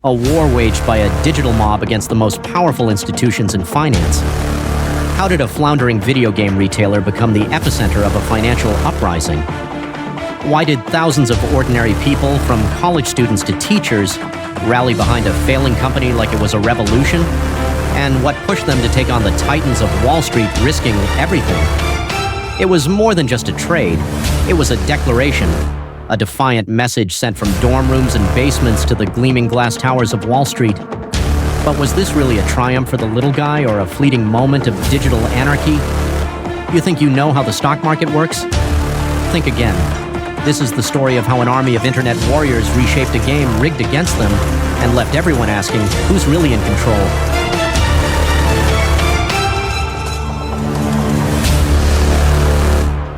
A war waged by a digital mob against the most powerful institutions in finance. How did a floundering video game retailer become the epicenter of a financial uprising? Why did thousands of ordinary people, from college students to teachers, rally behind a failing company like it was a revolution? And what pushed them to take on the titans of Wall Street, risking everything? It was more than just a trade. It was a declaration, a defiant message sent from dorm rooms and basements to the gleaming glass towers of Wall Street. But was this really a triumph for the little guy or a fleeting moment of digital anarchy? You think you know how the stock market works? Think again. This is the story of how an army of internet warriors reshaped a game rigged against them and left everyone asking, who's really in control?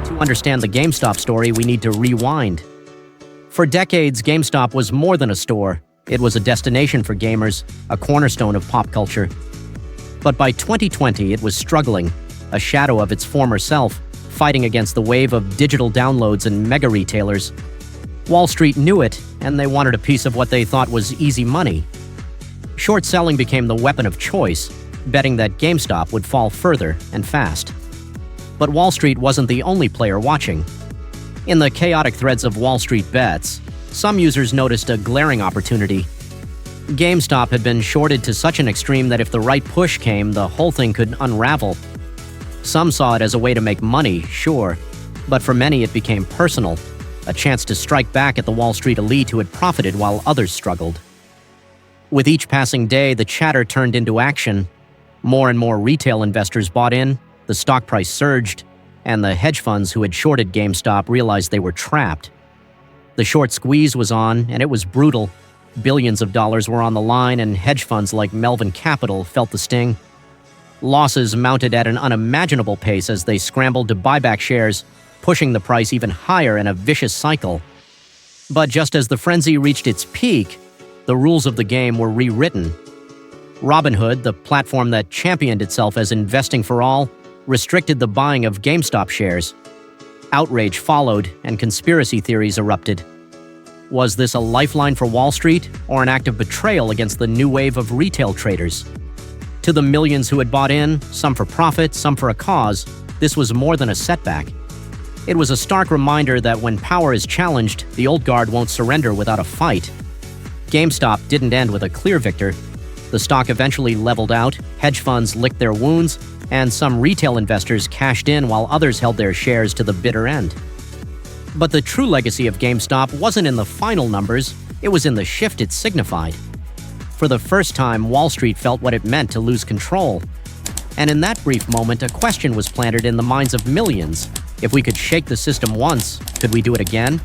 To understand the GameStop story, we need to rewind. For decades, GameStop was more than a store. It was a destination for gamers, a cornerstone of pop culture. But by 2020, it was struggling, a shadow of its former self, fighting against the wave of digital downloads and mega retailers. Wall Street knew it, and they wanted a piece of what they thought was easy money. Short selling became the weapon of choice, betting that GameStop would fall further and fast. But Wall Street wasn't the only player watching. In the chaotic threads of Wall Street bets, some users noticed a glaring opportunity. GameStop had been shorted to such an extreme that if the right push came, the whole thing could unravel. Some saw it as a way to make money, sure, but for many it became personal, a chance to strike back at the Wall Street elite who had profited while others struggled. With each passing day, the chatter turned into action. More and more retail investors bought in, the stock price surged, and the hedge funds who had shorted GameStop realized they were trapped. The short squeeze was on, and it was brutal. Billions of dollars were on the line, and hedge funds like Melvin Capital felt the sting. Losses mounted at an unimaginable pace as they scrambled to buy back shares, pushing the price even higher in a vicious cycle. But just as the frenzy reached its peak, the rules of the game were rewritten. Robinhood, the platform that championed itself as investing for all, restricted the buying of GameStop shares. Outrage followed, and conspiracy theories erupted. Was this a lifeline for Wall Street, or an act of betrayal against the new wave of retail traders? To the millions who had bought in, some for profit, some for a cause, this was more than a setback. It was a stark reminder that when power is challenged, the old guard won't surrender without a fight. GameStop didn't end with a clear victor. The stock eventually leveled out, hedge funds licked their wounds, and some retail investors cashed in while others held their shares to the bitter end. But the true legacy of GameStop wasn't in the final numbers, it was in the shift it signified. For the first time, Wall Street felt what it meant to lose control. And in that brief moment, a question was planted in the minds of millions. If we could shake the system once, could we do it again?